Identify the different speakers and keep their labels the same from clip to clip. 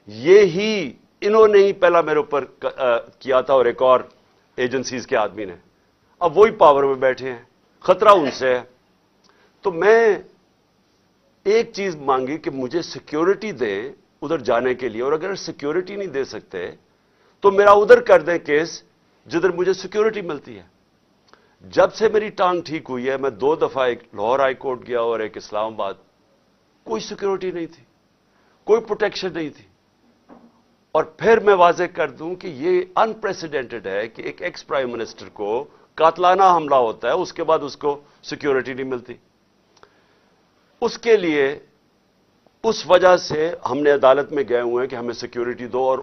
Speaker 1: یہ ہی انہوں نے ہی پہلا میرے اوپر کیا تھا اور ایک اور ایجنسیز کے آدمی نے. اب وہی پاور میں بیٹھے ہیں, خطرہ ان سے ہے. تو میں ایک چیز مانگی کہ مجھے سیکیورٹی دیں ادھر جانے کے لیے, اور اگر سیکیورٹی نہیں دے سکتے تو میرا ادھر کر دیں کیس جدھر مجھے سیکیورٹی ملتی ہے. جب سے میری ٹانگ ٹھیک ہوئی ہے, میں 2 دفعہ ایک لاہور ہائی کورٹ گیا اور ایک اسلام آباد, کوئی سیکیورٹی نہیں تھی, کوئی پروٹیکشن نہیں تھی. اور پھر میں واضح کر دوں کہ یہ انپریسیڈنٹڈ ہے کہ ایک ایکس پرائم منسٹر کو قاتلانہ حملہ ہوتا ہے, اس کے بعد اس کو سیکیورٹی نہیں ملتی. اس کے لیے اس وجہ سے ہم نے عدالت میں گئے ہوئے ہیں کہ ہمیں سیکیورٹی دو, اور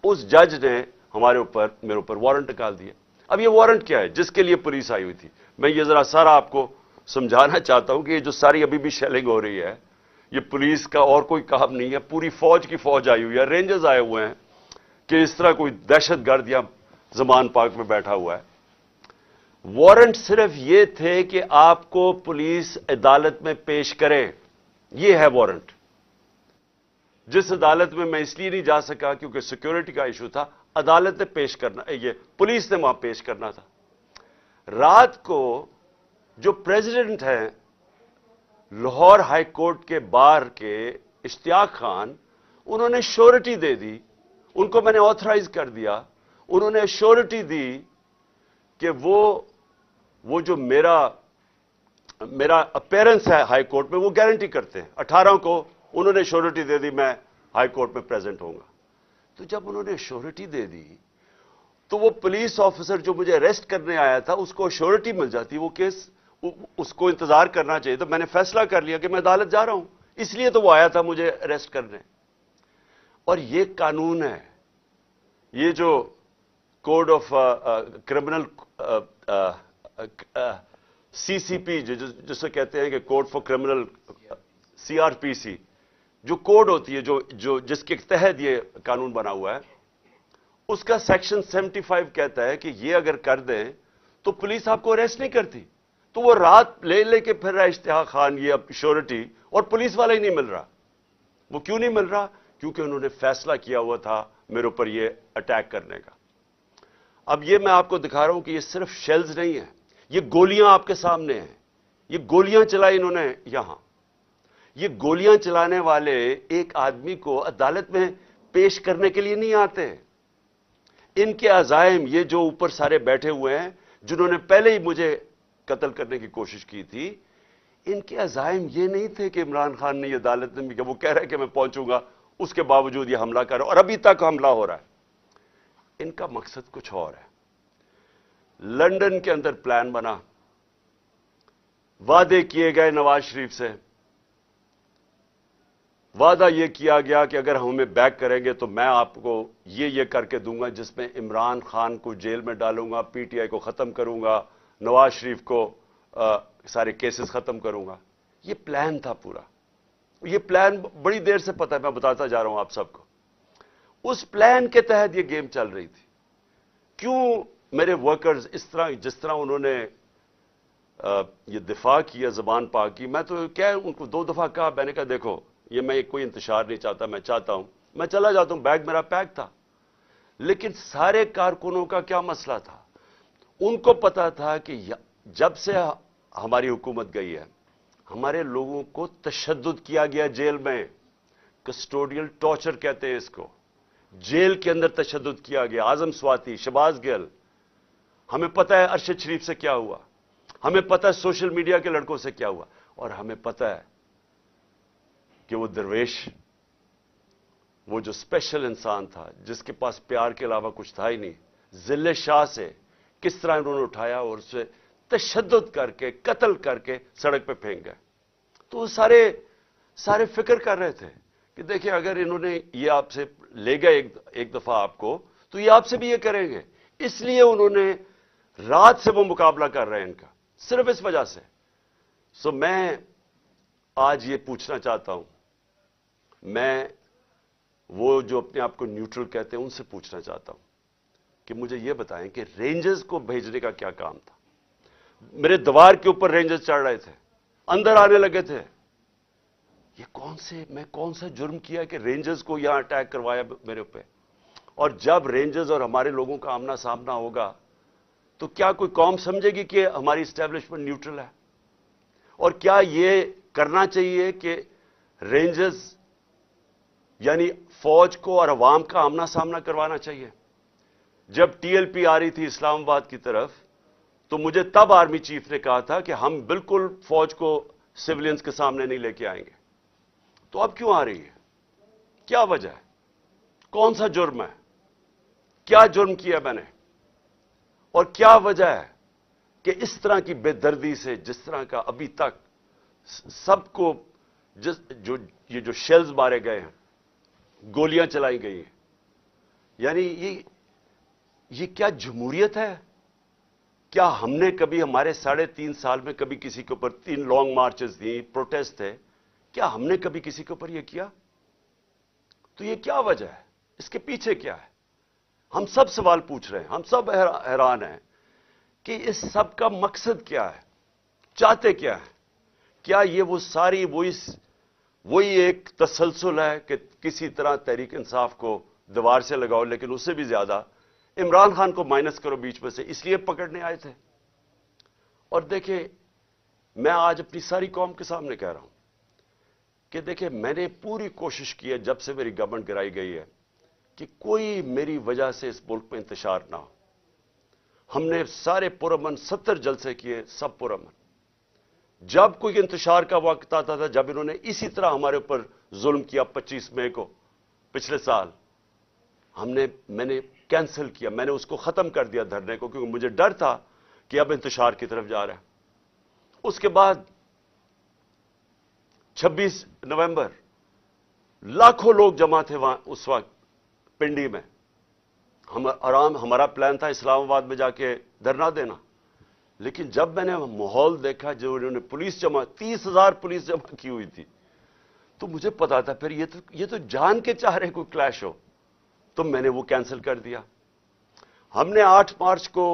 Speaker 1: اس جج نے میرے اوپر وارنٹ نکال دیا. اب یہ وارنٹ کیا ہے جس کے لیے پولیس آئی ہوئی تھی؟ میں یہ ذرا سارا آپ کو سمجھانا چاہتا ہوں کہ یہ جو ساری ابھی بھی شیلنگ ہو رہی ہے, یہ پولیس کا اور کوئی کام نہیں ہے, پوری فوج کی فوج آئی ہوئی ہے, رینجرز آئے ہوئے ہیں کہ اس طرح کوئی دہشت گرد یا زمان پاک میں بیٹھا ہوا ہے. وارنٹ صرف یہ تھے کہ آپ کو پولیس عدالت میں پیش کرے, یہ ہے وارنٹ. جس عدالت میں اس لیے نہیں جا سکا کیونکہ سیکیورٹی کا ایشو تھا, عدالت نے پیش کرنا, یہ پولیس نے وہاں پیش کرنا تھا. رات کو جو پریزیڈنٹ ہیں لاہور ہائی کورٹ کے بار کے اشتیاق خان, انہوں نے شورٹی دے دی, ان کو میں نے آتھرائز کر دیا, انہوں نے شورٹی دی کہ وہ جو میرا اپیرنس ہے ہائی کورٹ میں وہ گارنٹی کرتے ہیں. 18 کو انہوں نے شورٹی دے دی میں ہائی کورٹ میں پریزنٹ ہوں گا. تو جب انہوں نے شورٹی دے دی تو وہ پولیس آفیسر جو مجھے اریسٹ کرنے آیا تھا اس کو شورٹی مل جاتی, وہ کیس اس کو انتظار کرنا چاہیے. تو میں نے فیصلہ کر لیا کہ میں عدالت جا رہا ہوں, اس لیے تو وہ آیا تھا مجھے اریسٹ کرنے. اور یہ قانون ہے, یہ جو کوڈ آف کرمنل CCP جسے کہتے ہیں کہ کوڈ فار کرمنل CRPC, جو کوڈ ہوتی ہے جو جس کے تحت یہ قانون بنا ہوا ہے, اس کا سیکشن 75 کہتا ہے کہ یہ اگر کر دیں تو پولیس آپ کو اریسٹ نہیں کرتی. تو وہ رات لے کے پھر رہا اشتیاق خان یہ اب شورٹی, اور پولیس والا ہی نہیں مل رہا. وہ کیوں نہیں مل رہا؟ کیونکہ انہوں نے فیصلہ کیا ہوا تھا میرے اوپر یہ اٹیک کرنے کا. اب یہ میں آپ کو دکھا رہا ہوں کہ یہ صرف شیلز نہیں ہیں, یہ گولیاں آپ کے سامنے ہیں. یہ گولیاں چلائی انہوں نے یہاں. یہ گولیاں چلانے والے ایک آدمی کو عدالت میں پیش کرنے کے لیے نہیں آتے. ان کے عزائم, یہ جو اوپر سارے بیٹھے ہوئے ہیں جنہوں نے پہلے ہی مجھے قتل کرنے کی کوشش کی تھی, ان کے عزائم یہ نہیں تھے کہ عمران خان نے یہ عدالت میں کہ وہ کہہ رہا ہے کہ میں پہنچوں گا, اس کے باوجود یہ حملہ کر رہا, اور ابھی تک حملہ ہو رہا ہے. ان کا مقصد کچھ اور ہے. لندن کے اندر پلان بنا, وعدے کیے گئے نواز شریف سے, وعدہ یہ کیا گیا کہ اگر ہمیں بیک کریں گے تو میں آپ کو یہ کر کے دوں گا جس میں عمران خان کو جیل میں ڈالوں گا, PTI کو ختم کروں گا, نواز شریف کو سارے کیسز ختم کروں گا. یہ پلان تھا پورا. یہ پلان بڑی دیر سے پتہ ہے, میں بتاتا جا رہا ہوں آپ سب کو. اس پلان کے تحت یہ گیم چل رہی تھی. کیوں میرے ورکرز اس طرح, جس طرح انہوں نے یہ دفاع کیا زبان پاک کی, میں تو کیا ان کو 2 دفعہ کہا, میں نے کہا دیکھو یہ میں کوئی انتشار نہیں چاہتا, میں چاہتا ہوں میں چلا جاتا ہوں, بیگ میرا پیک تھا. لیکن سارے کارکنوں کا کیا مسئلہ تھا؟ ان کو پتا تھا کہ جب سے ہماری حکومت گئی ہے ہمارے لوگوں کو تشدد کیا گیا جیل میں, کسٹوڈیل ٹارچر کہتے ہیں اس کو. جیل کے اندر تشدد کیا گیا. اعظم سواتی, شہباز گل, ہمیں پتہ ہے ارشد شریف سے کیا ہوا, ہمیں پتہ ہے سوشل میڈیا کے لڑکوں سے کیا ہوا, اور ہمیں پتہ ہے کہ وہ درویش, وہ جو اسپیشل انسان تھا جس کے پاس پیار کے علاوہ کچھ تھا ہی نہیں, ذل شاہ سے کس طرح انہوں نے اٹھایا اور اسے تشدد کر کے قتل کر کے سڑک پہ پھینک گئے. تو وہ سارے فکر کر رہے تھے کہ دیکھیں اگر انہوں نے یہ آپ سے لے گئے ایک دفعہ آپ کو, تو یہ آپ سے بھی یہ کریں گے. اس لیے انہوں نے رات سے وہ مقابلہ کر رہے ہیں ان کا, صرف اس وجہ سے. سو میں آج یہ پوچھنا چاہتا ہوں, میں وہ جو اپنے آپ کو نیوٹرل کہتے ہیں ان سے پوچھنا چاہتا ہوں کہ مجھے یہ بتائیں کہ رینجرز کو بھیجنے کا کیا کام تھا؟ میرے دیوار کے اوپر رینجرز چڑھ رہے تھے, اندر آنے لگے تھے, میں کون سا جرم کیا کہ رینجرز کو یہاں اٹیک کروایا میرے پہ؟ اور جب رینجرز اور ہمارے لوگوں کا آمنا سامنا ہوگا تو کیا کوئی قوم سمجھے گی کہ ہماری اسٹیبلشمنٹ نیوٹرل ہے؟ اور کیا یہ کرنا چاہیے کہ رینجرز یعنی فوج کو اور عوام کا آمنا سامنا کروانا چاہیے؟ جب ٹی ایل پی آ رہی تھی اسلام آباد کی طرف تو مجھے تب آرمی چیف نے کہا تھا کہ ہم بالکل فوج کو سولینز کے سامنے نہیں لے کے آئیں گے. تو اب کیوں آ رہی ہے؟ کیا وجہ ہے؟ کون سا جرم ہے؟ کیا جرم کیا میں نے؟ اور کیا وجہ ہے کہ اس طرح کی بے دردی سے، جس طرح کا ابھی تک سب کو یہ جو شیلز مارے گئے ہیں، گولیاں چلائی گئی ہیں، یعنی یہ کیا جمہوریت ہے؟ کیا ہم نے کبھی ہمارے 3.5 سال میں کبھی کسی کے اوپر 3 لانگ مارچز دی، پروٹیسٹ تھے، کیا ہم نے کبھی کسی کے اوپر یہ کیا؟ تو یہ کیا وجہ ہے؟ اس کے پیچھے کیا ہے؟ ہم سب سوال پوچھ رہے ہیں، ہم سب حیران ہیں کہ اس سب کا مقصد کیا ہے؟ چاہتے کیا ہے؟ کیا یہ وہ ساری وہی ایک تسلسل ہے کہ کسی طرح تحریک انصاف کو دیوار سے لگاؤ، لیکن اس سے بھی زیادہ عمران خان کو مائنس کرو بیچ میں سے، اس لیے پکڑنے آئے تھے؟ اور دیکھیں، میں آج اپنی ساری قوم کے سامنے کہہ رہا ہوں کہ دیکھیں، میں نے پوری کوشش کی ہے جب سے میری گورنمنٹ گرائی گئی ہے کہ کوئی میری وجہ سے اس ملک میں انتشار نہ ہو. ہم نے سارے پرامن 70 جلسے کیے، سب پرامن. جب کوئی انتشار کا وقت آتا تھا، جب انہوں نے اسی طرح ہمارے اوپر ظلم کیا 25 مئی کو پچھلے سال، میں نے کینسل کیا، میں نے اس کو ختم کر دیا دھرنے کو، کیونکہ مجھے ڈر تھا کہ اب انتشار کی طرف جا رہا ہے. اس کے بعد 26 نومبر لاکھوں لوگ جمع تھے وہاں اس وقت پنڈی میں. ہمارا پلان تھا اسلام آباد میں جا کے دھرنا دینا، لیکن جب میں نے ماحول دیکھا جو انہوں نے پولیس 30,000 پولیس جمع کی ہوئی تھی، تو مجھے پتا تھا پھر یہ تو جان کے چاہ رہے کوئی کلیش ہو، تو میں نے وہ کینسل کر دیا. ہم نے 8 مارچ کو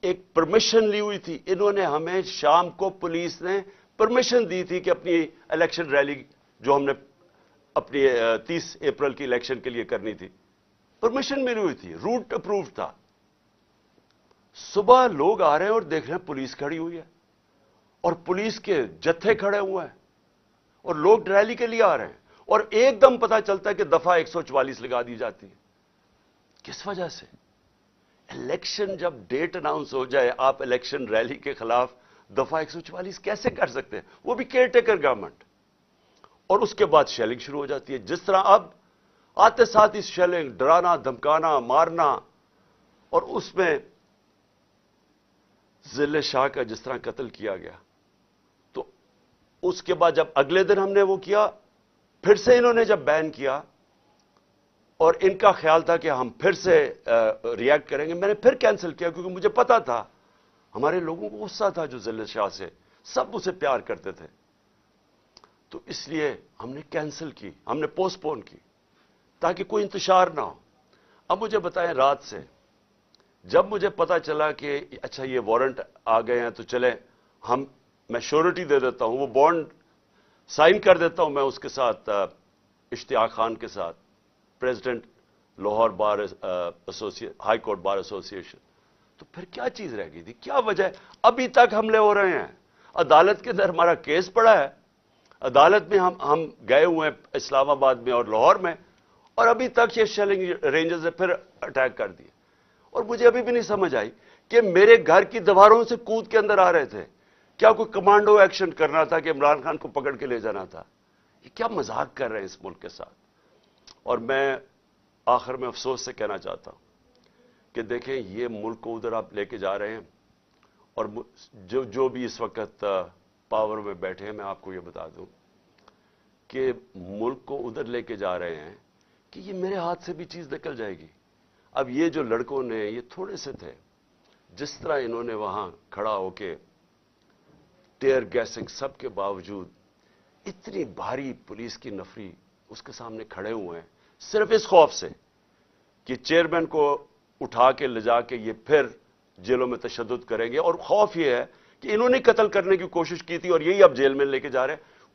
Speaker 1: ایک پرمیشن لی ہوئی تھی، انہوں نے ہمیں شام کو پولیس نے پرمیشن دی تھی کہ اپنی الیکشن ریلی جو ہم نے اپنی 30 اپریل کی الیکشن کے لیے کرنی تھی، پرمیشن ملی ہوئی تھی، روٹ اپرووڈ تھا. صبح لوگ آ رہے ہیں اور دیکھ رہے ہیں پولیس کھڑی ہوئی ہے اور پولیس کے جتھے کھڑے ہوئے ہیں اور لوگ ریلی کے لیے آ رہے ہیں، اور ایک دم پتا چلتا ہے کہ دفعہ 144 لگا دی جاتی ہے. کس وجہ سے؟ الیکشن جب ڈیٹ اناؤنس ہو جائے، آپ الیکشن ریلی کے خلاف دفعہ 144 کیسے کر سکتے ہیں؟ وہ بھی کیئر ٹیکر گورنمنٹ. اور اس کے بعد شیلنگ شروع ہو جاتی ہے، جس طرح اب آتے ساتھ اس شیلنگ، ڈرانا، دھمکانا، مارنا، اور اس میں ضلع شاہ کا جس طرح قتل کیا گیا. تو اس کے بعد جب اگلے دن ہم نے وہ کیا، پھر سے انہوں نے جب بین کیا اور ان کا خیال تھا کہ ہم پھر سے ری ایکٹ کریں گے، میں نے پھر کینسل کیا، کیونکہ مجھے پتا تھا ہمارے لوگوں کو غصہ تھا جو ضلع شاہ سے، سب اسے پیار کرتے تھے. تو اس لیے ہم نے کینسل کی، ہم نے پوسٹ پون کی تاکہ کوئی انتشار نہ ہو. اب مجھے بتائیں، رات سے جب مجھے پتا چلا کہ اچھا یہ وارنٹ آ گئے ہیں تو چلیں میں شیورٹی دے دیتا ہوں، وہ بانڈ سائن کر دیتا ہوں میں اس کے ساتھ، اشتیاق خان کے ساتھ، پریزیڈنٹ لاہور بار ہائی کورٹ بار ایسوسی ایشن. تو پھر کیا چیز رہ گئی تھی؟ کیا وجہ ہے؟ ابھی تک حملے ہو رہے ہیں، عدالت کے اندر ہمارا کیس پڑا ہے، عدالت میں ہم گئے ہوئے ہیں اسلام آباد میں اور لاہور میں، اور ابھی تک یہ شیلنگ رینجرز نے پھر اٹیک کر دیے. اور مجھے ابھی بھی نہیں سمجھ آئی کہ میرے گھر کی دیواروں سے کود کے اندر آ رہے تھے. کیا کوئی کمانڈو ایکشن کرنا تھا کہ عمران خان کو پکڑ کے لے جانا تھا؟ یہ کیا مذاق کر رہے ہیں اس ملک کے ساتھ؟ اور میں آخر میں افسوس سے کہنا چاہتا ہوں کہ دیکھیں، یہ ملک کو ادھر آپ لے کے جا رہے ہیں، اور جو بھی اس وقت پاور میں بیٹھے ہیں، میں آپ کو یہ بتا دوں کہ ملک کو ادھر لے کے جا رہے ہیں کہ یہ میرے ہاتھ سے بھی چیز نکل جائے گی. اب یہ جو لڑکوں نے، یہ تھوڑے سے تھے، جس طرح انہوں نے وہاں کھڑا ہو کے ٹیئر گیسنگ سب کے باوجود، اتنی بھاری پولیس کی نفری اس کے سامنے کھڑے ہوئے ہیں، صرف اس خوف سے کہ چیئرمین کو اٹھا کے لے جا کے یہ پھر جیلوں میں تشدد کریں گے. اور خوف یہ ہے کہ انہوں نے قتل کرنے کی کوشش کی تھی اور یہی اب جیل میں لے کے جا رہے ہیں.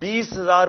Speaker 1: 20,000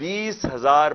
Speaker 1: 20,000